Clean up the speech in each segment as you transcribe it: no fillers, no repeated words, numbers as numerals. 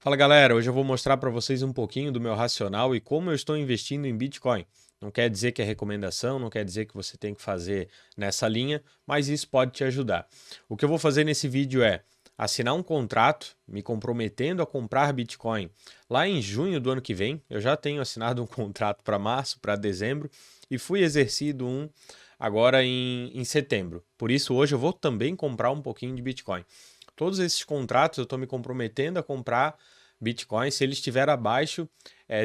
Fala galera, hoje eu vou mostrar para vocês um pouquinho do meu racional e como eu estou investindo em Bitcoin. Não quer dizer que é recomendação, não quer dizer que você tem que fazer nessa linha, mas isso pode te ajudar. O que eu vou fazer nesse vídeo é assinar um contrato me comprometendo a comprar Bitcoin lá em junho do ano que vem. Eu já tenho assinado um contrato para março, para dezembro e fui exercido um agora em setembro. Por isso hoje eu vou também comprar um pouquinho de Bitcoin. Todos esses contratos eu estou me comprometendo a comprar Bitcoin se ele estiver abaixo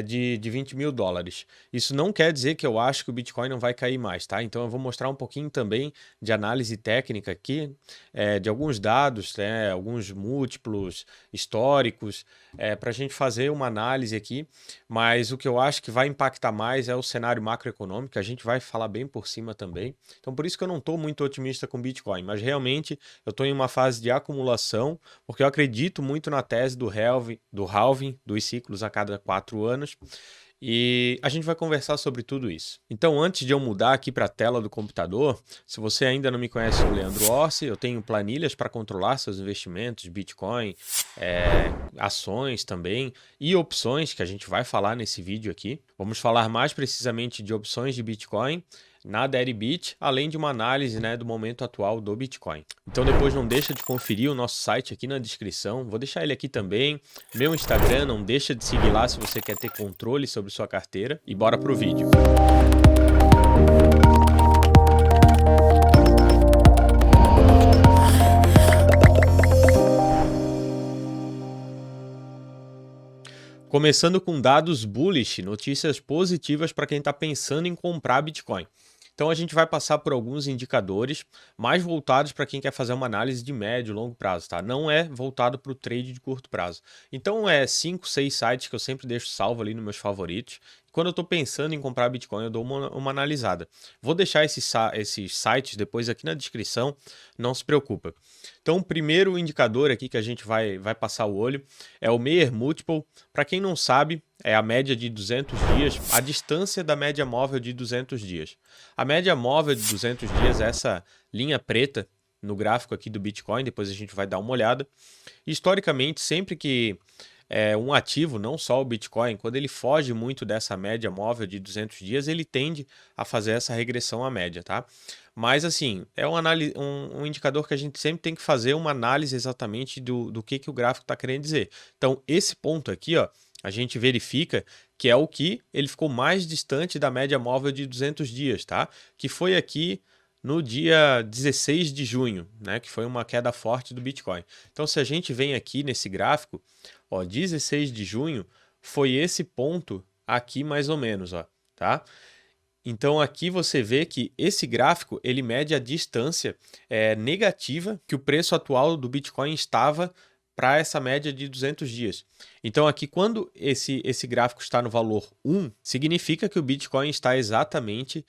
de 20 mil dólares. Isso não quer dizer que eu acho que o Bitcoin não vai cair mais, tá? Então eu vou mostrar um pouquinho também de análise técnica aqui, de alguns dados, né, alguns múltiplos históricos, para a gente fazer uma análise aqui, mas o que eu acho que vai impactar mais é o cenário macroeconômico, a gente vai falar bem por cima também. Então por isso que eu não estou muito otimista com Bitcoin, mas realmente eu estou em uma fase de acumulação, porque eu acredito muito na tese do halving dos ciclos a cada 4 anos, e a gente vai conversar sobre tudo isso. Então, antes de eu mudar aqui para a tela do computador, se você ainda não me conhece, eu sou o Leandro Orsi, eu tenho planilhas para controlar seus investimentos, Bitcoin, ações também e opções que a gente vai falar nesse vídeo aqui. Vamos falar mais precisamente de opções de Bitcoin na Deribit, além de uma análise, né, do momento atual do Bitcoin. Então depois não deixa de conferir o nosso site aqui na descrição, vou deixar ele aqui também, meu Instagram, não deixa de seguir lá se você quer ter controle sobre sua carteira, e bora pro vídeo. Começando com dados bullish, notícias positivas para quem está pensando em comprar Bitcoin. Então a gente vai passar por alguns indicadores mais voltados para quem quer fazer uma análise de médio e longo prazo, tá? Não é voltado para o trade de curto prazo. Então 5, 6 sites que eu sempre deixo salvo ali nos meus favoritos. Quando eu estou pensando em comprar Bitcoin, eu dou uma analisada. Vou deixar esses sites depois aqui na descrição, não se preocupa. Então o primeiro indicador aqui que a gente vai passar o olho é o Mayer Multiple. Para quem não sabe, é a média de 200 dias, a distância da média móvel de 200 dias. A média móvel de 200 dias é essa linha preta no gráfico aqui do Bitcoin, depois a gente vai dar uma olhada. Historicamente, sempre que um ativo, não só o Bitcoin, quando ele foge muito dessa média móvel de 200 dias, ele tende a fazer essa regressão à média, tá? Mas assim, é um indicador que a gente sempre tem que fazer uma análise exatamente do que o gráfico está querendo dizer. Então, esse ponto aqui, ó, a gente verifica que é o que ele ficou mais distante da média móvel de 200 dias, tá? Que foi aqui no dia 16 de junho, né? Que foi uma queda forte do Bitcoin. Então, se a gente vem aqui nesse gráfico, ó, 16 de junho foi esse ponto aqui mais ou menos, ó, tá? Então aqui você vê que esse gráfico ele mede a distância negativa que o preço atual do Bitcoin estava para essa média de 200 dias. Então aqui quando esse gráfico está no valor 1, significa que o Bitcoin está exatamente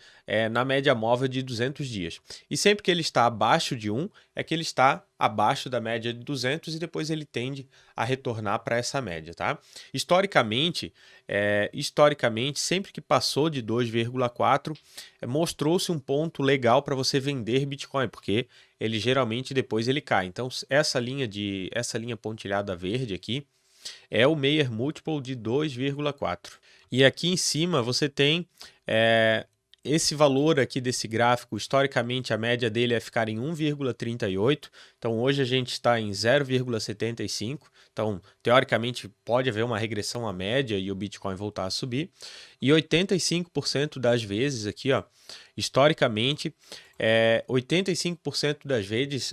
na média móvel de 200 dias. E sempre que ele está abaixo de 1, é que ele está abaixo da média de 200 e depois ele tende a retornar para essa média, tá? Historicamente, sempre que passou de 2,4, mostrou-se um ponto legal para você vender Bitcoin, porque ele geralmente depois ele cai. Então essa linha pontilhada verde aqui é o Mayer Multiple de 2,4. E aqui em cima você tem esse valor aqui desse gráfico. Historicamente a média dele é ficar em 1,38, então hoje a gente está em 0,75, então teoricamente pode haver uma regressão à média e o Bitcoin voltar a subir, e 85% das vezes aqui, ó, historicamente, 85%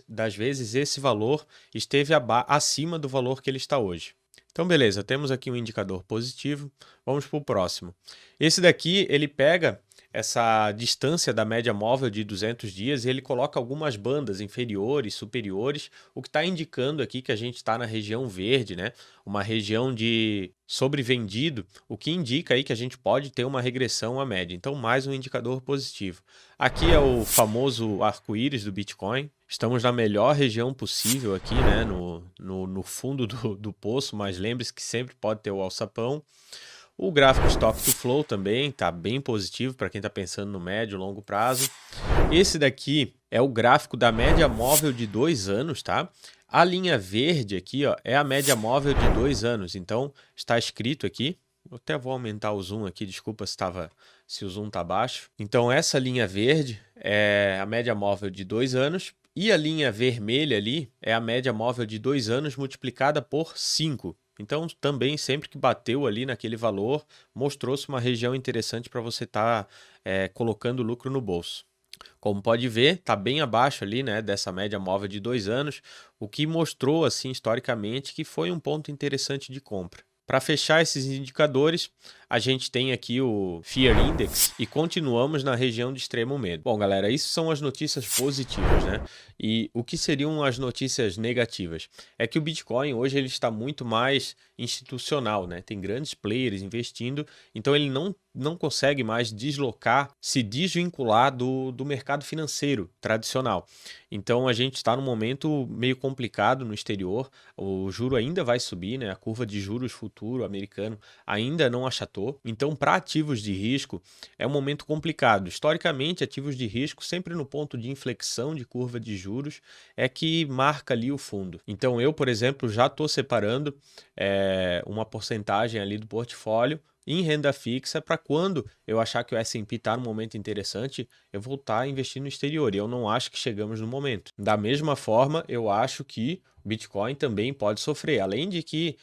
das vezes esse valor esteve acima do valor que ele está hoje. Então beleza, temos aqui um indicador positivo, vamos para o próximo. Esse daqui ele pega essa distância da média móvel de 200 dias e ele coloca algumas bandas inferiores, superiores, o que está indicando aqui que a gente está na região verde, né? Uma região de sobrevendido, o que indica aí que a gente pode ter uma regressão à média. Então, mais um indicador positivo. Aqui é o famoso arco-íris do Bitcoin. Estamos na melhor região possível aqui, né? No fundo do poço, mas lembre-se que sempre pode ter o alçapão. O gráfico Stock to Flow também está bem positivo para quem está pensando no médio e longo prazo. Esse daqui é o gráfico da média móvel de 2 anos, tá? A linha verde aqui, ó, é a média móvel de 2 anos. Então, está escrito aqui. Eu até vou aumentar o zoom aqui, desculpa se o zoom está baixo. Então, essa linha verde é a média móvel de 2 anos. E a linha vermelha ali é a média móvel de 2 anos multiplicada por 5. Então, também, sempre que bateu ali naquele valor, mostrou-se uma região interessante para você estar colocando lucro no bolso. Como pode ver, está bem abaixo ali, né, dessa média móvel de 2 anos, o que mostrou, assim, historicamente, que foi um ponto interessante de compra. Para fechar esses indicadores, a gente tem aqui o Fear Index e continuamos na região de extremo medo. Bom, galera, isso são as notícias positivas, né? E o que seriam as notícias negativas? É que o Bitcoin hoje ele está muito mais institucional, né? Tem grandes players investindo, então ele não consegue mais se desvincular do mercado financeiro tradicional. Então a gente está num momento meio complicado no exterior, o juro ainda vai subir, né? A curva de juros futuro americano ainda não achatou. Então, para ativos de risco, é um momento complicado. Historicamente, ativos de risco, sempre no ponto de inflexão de curva de juros, é que marca ali o fundo. Então, eu, por exemplo, já estou separando uma porcentagem ali do portfólio em renda fixa para quando eu achar que o S&P está num momento interessante, eu voltar a investir no exterior. E eu não acho que chegamos no momento. Da mesma forma, eu acho que o Bitcoin também pode sofrer, além de que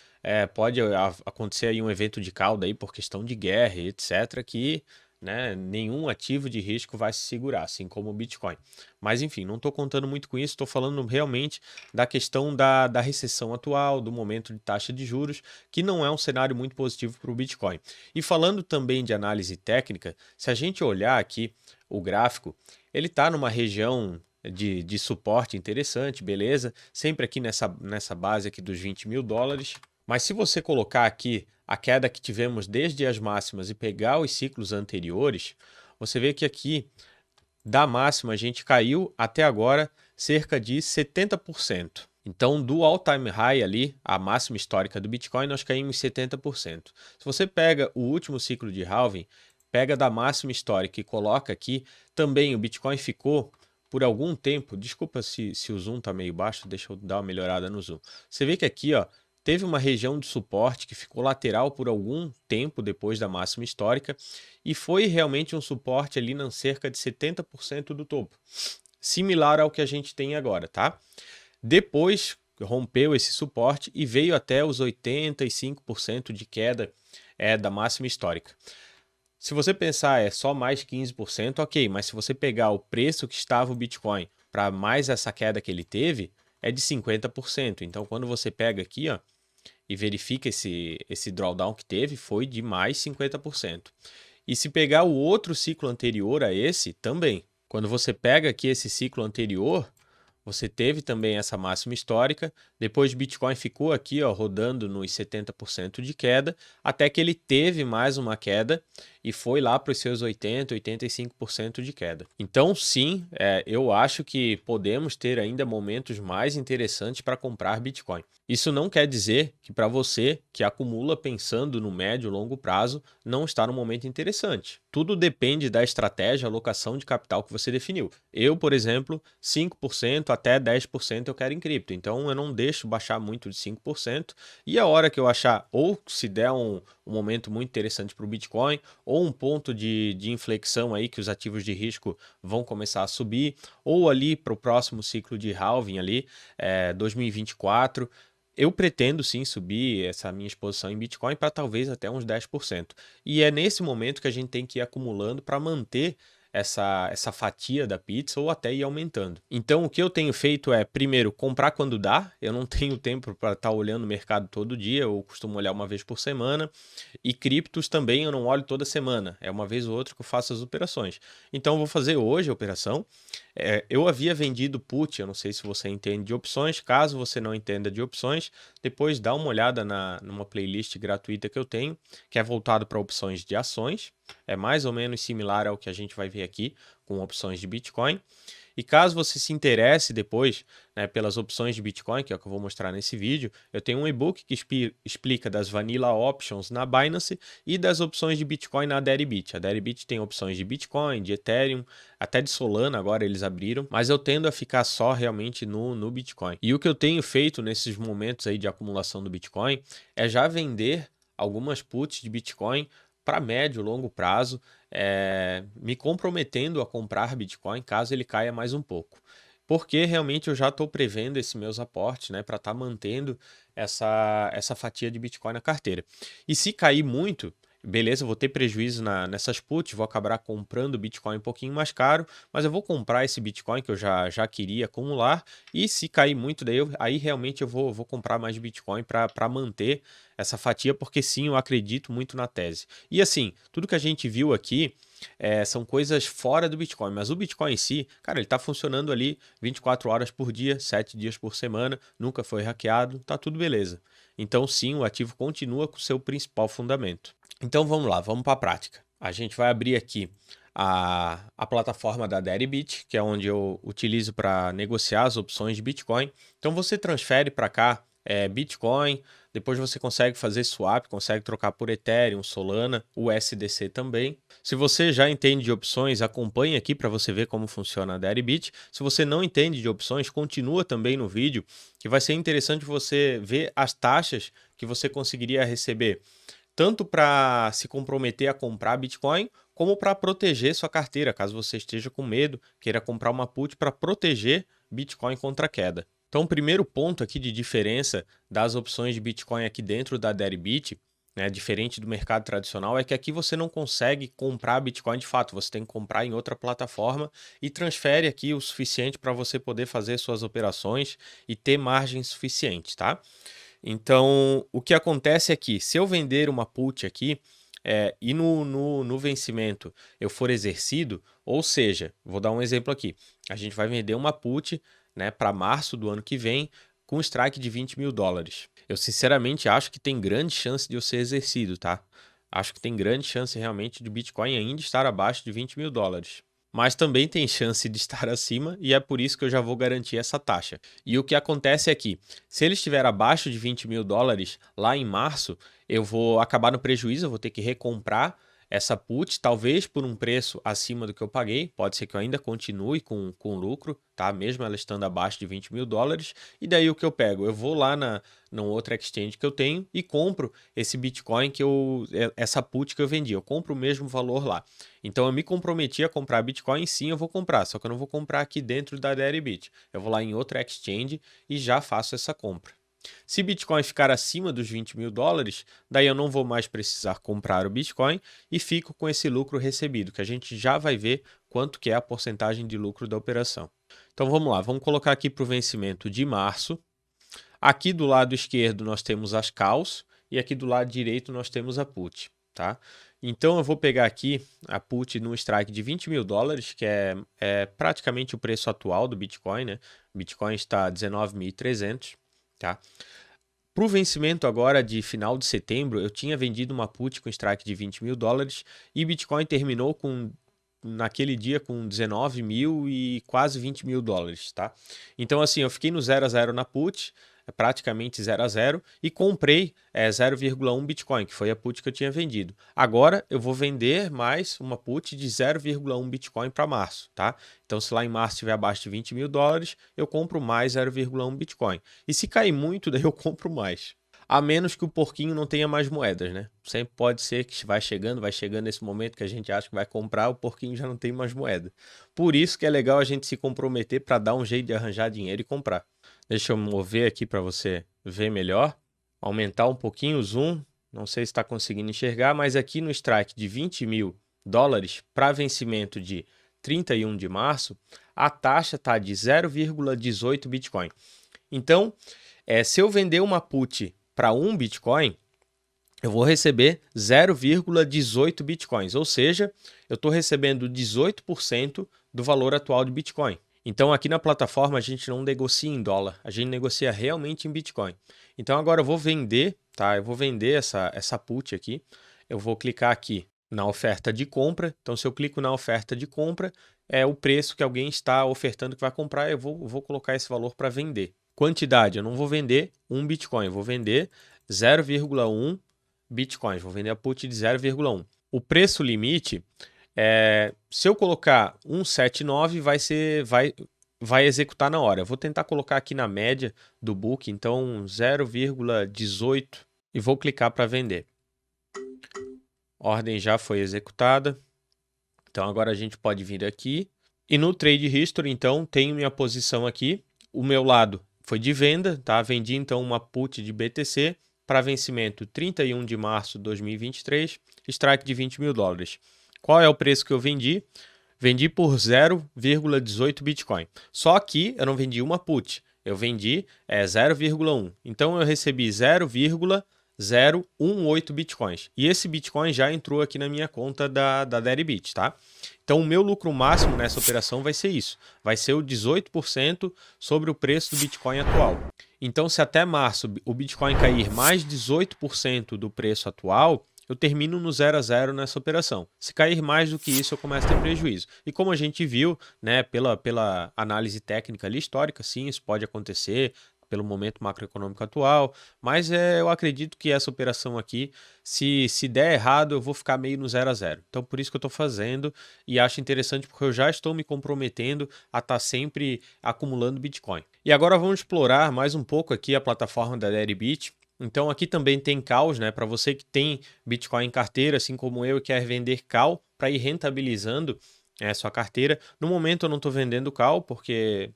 pode acontecer aí um evento de cauda aí por questão de guerra, etc., que né, nenhum ativo de risco vai se segurar, assim como o Bitcoin. Mas enfim, não estou contando muito com isso, estou falando realmente da questão da recessão atual, do momento de taxa de juros, que não é um cenário muito positivo para o Bitcoin. E falando também de análise técnica, se a gente olhar aqui o gráfico, ele está numa região de suporte interessante, beleza? Sempre aqui nessa base aqui dos 20 mil dólares. Mas se você colocar aqui a queda que tivemos desde as máximas e pegar os ciclos anteriores, você vê que aqui da máxima a gente caiu até agora cerca de 70%. Então, do all-time high ali, a máxima histórica do Bitcoin, nós caímos 70%. Se você pega o último ciclo de halving, pega da máxima histórica e coloca aqui, também o Bitcoin ficou por algum tempo, desculpa se o zoom está meio baixo, deixa eu dar uma melhorada no zoom. Você vê que aqui, ó, teve uma região de suporte que ficou lateral por algum tempo depois da máxima histórica e foi realmente um suporte ali na cerca de 70% do topo, similar ao que a gente tem agora, tá? Depois rompeu esse suporte e veio até os 85% de queda da máxima histórica. Se você pensar só mais 15%, ok, mas se você pegar o preço que estava o Bitcoin para mais essa queda que ele teve, é de 50%. Então, quando você pega aqui, ó, e verifica esse drawdown que teve, foi de mais 50%. E se pegar o outro ciclo anterior a esse, também. Quando você pega aqui esse ciclo anterior, você teve também essa máxima histórica, depois o Bitcoin ficou aqui, ó, rodando nos 70% de queda, até que ele teve mais uma queda e foi lá para os seus 80%, 85% de queda. Então sim, eu acho que podemos ter ainda momentos mais interessantes para comprar Bitcoin. Isso não quer dizer que para você que acumula pensando no médio e longo prazo, não está no momento interessante. Tudo depende da estratégia, alocação de capital que você definiu. Eu, por exemplo, 5% até 10% eu quero em cripto, então eu não deixo baixar muito de 5%, e a hora que eu achar, ou se der um momento muito interessante para o Bitcoin, ou um ponto de inflexão aí que os ativos de risco vão começar a subir, ou ali para o próximo ciclo de halving ali, 2024, eu pretendo sim subir essa minha exposição em Bitcoin para talvez até uns 10%. E é nesse momento que a gente tem que ir acumulando para manter essa fatia da pizza ou até ir aumentando. Então, o que eu tenho feito é, primeiro, comprar quando dá. Eu não tenho tempo para estar olhando o mercado todo dia, eu costumo olhar uma vez por semana. E criptos também eu não olho toda semana, é uma vez ou outra que eu faço as operações. Então, eu vou fazer hoje a operação. Eu havia vendido put, eu não sei se você entende de opções. Caso você não entenda de opções, depois dá uma olhada numa playlist gratuita que eu tenho, que é voltado para opções de ações. É mais ou menos similar ao que a gente vai ver aqui com opções de Bitcoin. E caso você se interesse depois, né, pelas opções de Bitcoin, que é o que eu vou mostrar nesse vídeo, eu tenho um e-book que explica das Vanilla Options na Binance e das opções de Bitcoin na Deribit. A Deribit tem opções de Bitcoin, de Ethereum, até de Solana agora eles abriram, mas eu tendo a ficar só realmente no Bitcoin. E o que eu tenho feito nesses momentos aí de acumulação do Bitcoin é já vender algumas puts de Bitcoin para médio e longo prazo, me comprometendo a comprar Bitcoin caso ele caia mais um pouco. Porque realmente eu já estou prevendo esses meus aportes, né, para estar mantendo essa fatia de Bitcoin na carteira. E se cair muito, beleza, eu vou ter prejuízo nessas puts, vou acabar comprando Bitcoin um pouquinho mais caro, mas eu vou comprar esse Bitcoin que eu já queria acumular, e se cair muito, daí aí realmente eu vou comprar mais Bitcoin para manter essa fatia, porque sim, eu acredito muito na tese. E assim, tudo que a gente viu aqui são coisas fora do Bitcoin, mas o Bitcoin em si, cara, ele está funcionando ali 24 horas por dia, 7 dias por semana, nunca foi hackeado, tá tudo beleza. Então sim, o ativo continua com o seu principal fundamento. Então vamos lá, vamos para a prática. A gente vai abrir aqui a plataforma da Deribit, que é onde eu utilizo para negociar as opções de Bitcoin. Então você transfere para cá Bitcoin, depois você consegue fazer swap, consegue trocar por Ethereum, Solana, USDC também. Se você já entende de opções, acompanhe aqui para você ver como funciona a Deribit. Se você não entende de opções, continua também no vídeo, que vai ser interessante você ver as taxas que você conseguiria receber, tanto para se comprometer a comprar Bitcoin, como para proteger sua carteira, caso você esteja com medo, queira comprar uma put para proteger Bitcoin contra a queda. Então, o primeiro ponto aqui de diferença das opções de Bitcoin aqui dentro da Deribit, né, diferente do mercado tradicional, é que aqui você não consegue comprar Bitcoin de fato, você tem que comprar em outra plataforma e transfere aqui o suficiente para você poder fazer suas operações e ter margem suficiente, tá? Então, o que acontece é que se eu vender uma put aqui e no vencimento eu for exercido, ou seja, vou dar um exemplo aqui, a gente vai vender uma put, né, para março do ano que vem com strike de 20 mil dólares. Eu sinceramente acho que tem grande chance de eu ser exercido, tá? Acho que tem grande chance realmente do Bitcoin ainda estar abaixo de 20 mil dólares. Mas também tem chance de estar acima e é por isso que eu já vou garantir essa taxa. E o que acontece é que, se ele estiver abaixo de 20 mil dólares lá em março, eu vou acabar no prejuízo, eu vou ter que recomprar essa put, talvez por um preço acima do que eu paguei, pode ser que eu ainda continue com lucro, tá? Mesmo ela estando abaixo de 20 mil dólares, e daí o que eu pego? Eu vou lá num outro exchange que eu tenho e compro esse Bitcoin essa put que eu vendi, eu compro o mesmo valor lá. Então eu me comprometi a comprar Bitcoin, sim, eu vou comprar, só que eu não vou comprar aqui dentro da Deribit. Eu vou lá em outro exchange e já faço essa compra. Se Bitcoin ficar acima dos 20 mil dólares, daí eu não vou mais precisar comprar o Bitcoin e fico com esse lucro recebido, que a gente já vai ver quanto que é a porcentagem de lucro da operação. Então vamos lá, vamos colocar aqui para o vencimento de março. Aqui do lado esquerdo nós temos as calls e aqui do lado direito nós temos a put, tá? Então eu vou pegar aqui a put no strike de 20 mil dólares, que é praticamente o preço atual do Bitcoin, né? O Bitcoin está a 19.300. Tá? Para o vencimento agora de final de setembro, eu tinha vendido uma put com strike de 20 mil dólares e Bitcoin terminou naquele dia com 19 mil e quase 20 mil dólares, tá? Então assim, eu fiquei no 0 a 0 na put, praticamente 0 a 0, e comprei 0,1 Bitcoin, que foi a put que eu tinha vendido. Agora eu vou vender mais uma put de 0,1 Bitcoin para março, tá? Então se lá em março estiver abaixo de 20 mil dólares, eu compro mais 0,1 Bitcoin. E se cair muito, daí eu compro mais. A menos que o porquinho não tenha mais moedas, né? Sempre pode ser que vai chegando esse momento que a gente acha que vai comprar, o porquinho já não tem mais moeda. Por isso que é legal a gente se comprometer para dar um jeito de arranjar dinheiro e comprar. Deixa eu mover aqui para você ver melhor. Aumentar um pouquinho o zoom. Não sei se está conseguindo enxergar, mas aqui no strike de 20 mil dólares para vencimento de 31 de março, a taxa está de 0,18 Bitcoin. Então, se eu vender uma put para 1 Bitcoin, eu vou receber 0,18 Bitcoins, ou seja, eu estou recebendo 18% do valor atual de Bitcoin. Então aqui na plataforma a gente não negocia em dólar, a gente negocia realmente em Bitcoin. Então agora eu vou vender, tá? Eu vou vender essa put aqui, eu vou clicar aqui na oferta de compra. Então, se eu clico na oferta de compra, é o preço que alguém está ofertando que vai comprar, eu vou colocar esse valor para vender. Quantidade, eu não vou vender 1 Bitcoin, eu vou vender 0,1 Bitcoins, vou vender a put de 0,1. O preço limite, se eu colocar 179, vai executar na hora. Eu vou tentar colocar aqui na média do book, então 0,18 e vou clicar para vender. Ordem já foi executada. Então agora a gente pode vir aqui e no Trade History, então, tenho minha posição aqui. O meu lado foi de venda, tá? Vendi então uma put de BTC para vencimento 31 de março de 2023, strike de 20 mil dólares. Qual é o preço que eu vendi? Vendi por 0,18 Bitcoin. Só que eu não vendi uma put, eu vendi 0,1. Então eu recebi 0,018 Bitcoins. E esse Bitcoin já entrou aqui na minha conta da Deribit, tá? Então o meu lucro máximo nessa operação vai ser isso. Vai ser o 18% sobre o preço do Bitcoin atual. Então se até março o Bitcoin cair mais 18% do preço atual, eu termino no 0 a 0 nessa operação. Se cair mais do que isso, eu começo a ter prejuízo. E como a gente viu, né, pela análise técnica ali, histórica, sim, isso pode acontecer pelo momento macroeconômico atual, mas eu acredito que essa operação aqui, se der errado, eu vou ficar meio no 0 a 0. Então, por isso que eu estou fazendo e acho interessante porque eu já estou me comprometendo a estar sempre acumulando Bitcoin. E agora vamos explorar mais um pouco aqui a plataforma da Deribit. Então aqui também tem CAUs, né? Para você que tem Bitcoin em carteira, assim como eu, e quer vender CAU para ir rentabilizando sua carteira. No momento eu não estou vendendo CAU porque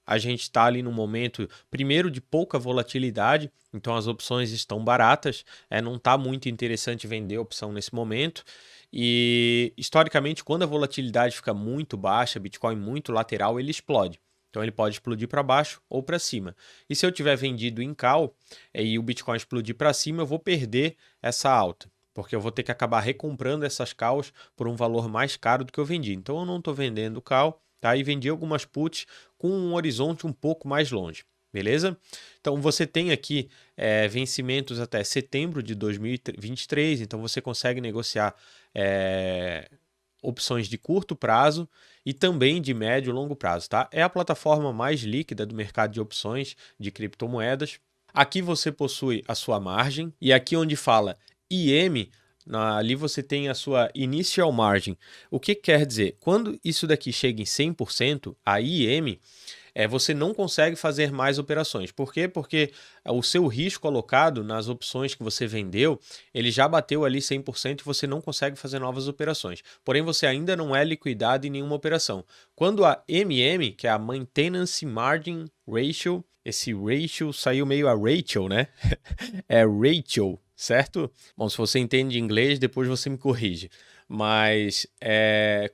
a gente está ali no momento, primeiro, de pouca volatilidade, então as opções estão baratas, não está muito interessante vender opção nesse momento. E historicamente, quando a volatilidade fica muito baixa, Bitcoin muito lateral, ele explode. Então ele pode explodir para baixo ou para cima. E se eu tiver vendido em call e o Bitcoin explodir para cima, eu vou perder essa alta, porque eu vou ter que acabar recomprando essas calls por um valor mais caro do que eu vendi. Então eu não estou vendendo call, tá? E vendi algumas puts com um horizonte um pouco mais longe. Beleza? Então você tem aqui vencimentos até setembro de 2023, então você consegue negociar opções de curto prazo e também de médio e longo prazo, tá? É a plataforma mais líquida do mercado de opções de criptomoedas. Aqui você possui a sua margem e aqui onde fala IM, ali você tem a sua Initial Margin. O que quer dizer? Quando isso daqui chega em 100%, a IM, você não consegue fazer mais operações. Por quê? Porque o seu risco alocado nas opções que você vendeu, ele já bateu ali 100% e você não consegue fazer novas operações. Porém, você ainda não é liquidado em nenhuma operação. Quando a MM, que é a Maintenance Margin Ratio, esse ratio saiu meio a Rachel, né? É Rachel, certo? Bom, se você entende inglês, depois você me corrige. Mas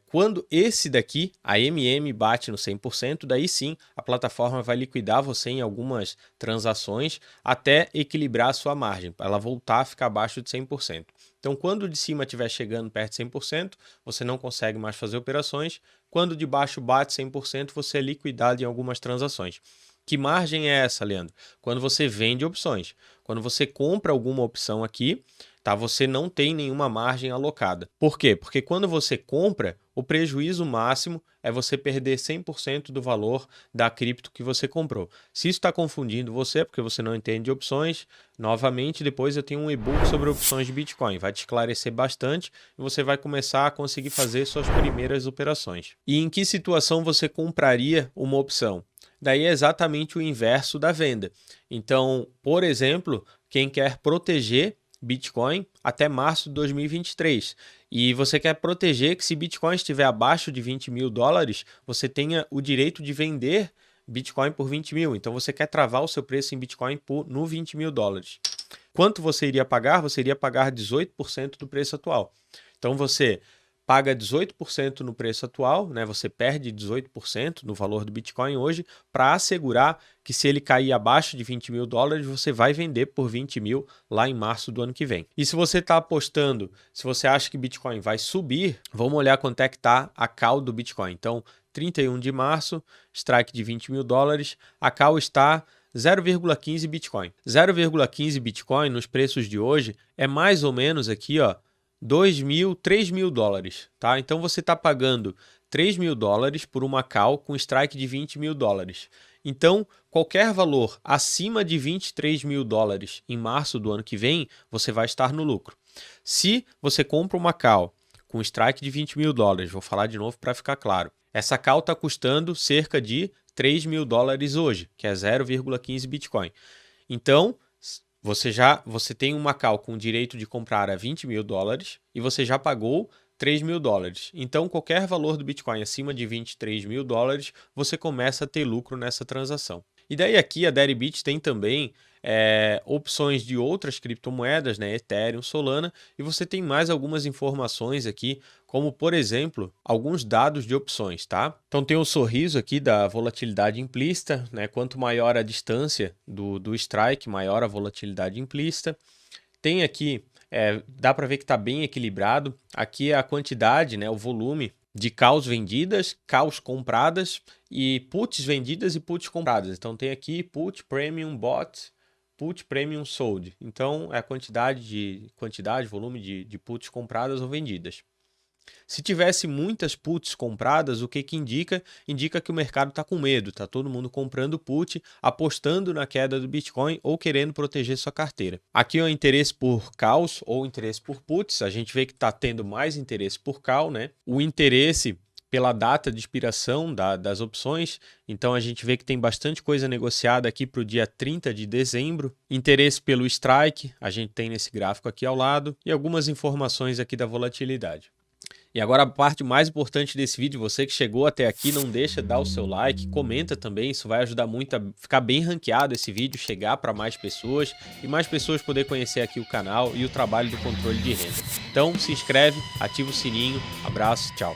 quando esse daqui, a MM, bate no 100%, daí sim a plataforma vai liquidar você em algumas transações até equilibrar a sua margem, para ela voltar a ficar abaixo de 100%. Então, quando o de cima estiver chegando perto de 100%, você não consegue mais fazer operações. Quando de baixo bate 100%, você é liquidado em algumas transações. Que margem é essa, Leandro? Quando você vende opções. Quando você compra alguma opção aqui, tá? Você não tem nenhuma margem alocada. Por quê? Porque quando você compra, o prejuízo máximo é você perder 100% do valor da cripto que você comprou. Se isso está confundindo você, porque você não entende de opções, novamente, depois eu tenho um e-book sobre opções de Bitcoin. Vai te esclarecer bastante e você vai começar a conseguir fazer suas primeiras operações. E em que situação você compraria uma opção? Daí é exatamente o inverso da venda. Então, por exemplo, quem quer proteger Bitcoin até março de 2023 e você quer proteger que se Bitcoin estiver abaixo de 20 mil dólares, você tenha o direito de vender Bitcoin por 20 mil. Então você quer travar o seu preço em Bitcoin no 20 mil dólares. Quanto você iria pagar? Você iria pagar 18% do preço atual. Então você paga 18% no preço atual, né? Você perde 18% no valor do Bitcoin hoje para assegurar que se ele cair abaixo de 20 mil dólares, você vai vender por 20 mil lá em março do ano que vem. E se você está apostando, se você acha que Bitcoin vai subir, vamos olhar quanto é que está a call do Bitcoin. Então, 31 de março, strike de 20 mil dólares, a call está 0,15 Bitcoin. 0,15 Bitcoin nos preços de hoje é mais ou menos aqui, ó, 2.000, 3.000 dólares, tá? Então você está pagando 3.000 dólares por uma call com strike de 20.000 dólares. Então, qualquer valor acima de 23.000 dólares em março do ano que vem, você vai estar no lucro. Se você compra uma call com strike de 20.000 dólares, vou falar de novo para ficar claro, essa call está custando cerca de 3.000 dólares hoje, que é 0,15 Bitcoin. Então, você tem uma call com direito de comprar a 20.000 dólares e você já pagou 3.000 dólares. Então, qualquer valor do Bitcoin acima de 23.000 dólares, você começa a ter lucro nessa transação. E daí aqui a Deribit tem também opções de outras criptomoedas, né? Ethereum, Solana, e você tem mais algumas informações aqui, como por exemplo, alguns dados de opções, tá? Então tem o sorriso aqui da volatilidade implícita, né? Quanto maior a distância do strike, maior a volatilidade implícita. Tem aqui, dá para ver que está bem equilibrado. Aqui é a quantidade, né? O volume de calls vendidas, calls compradas e puts vendidas e puts compradas. Então tem aqui put premium bought, put premium sold. Então é a quantidade, volume de puts compradas ou vendidas. Se tivesse muitas puts compradas, o que indica? Indica que o mercado está com medo, está todo mundo comprando put, apostando na queda do Bitcoin ou querendo proteger sua carteira. Aqui é o interesse por calls ou interesse por puts, a gente vê que está tendo mais interesse por call, né? O interesse pela data de expiração das opções, então a gente vê que tem bastante coisa negociada aqui para o dia 30 de dezembro. Interesse pelo strike, a gente tem nesse gráfico aqui ao lado, e algumas informações aqui da volatilidade. E agora a parte mais importante desse vídeo, você que chegou até aqui, não deixa de dar o seu like, comenta também, isso vai ajudar muito a ficar bem ranqueado esse vídeo, chegar para mais pessoas e mais pessoas poder conhecer aqui o canal e o trabalho do controle de renda. Então se inscreve, ativa o sininho, abraço, tchau.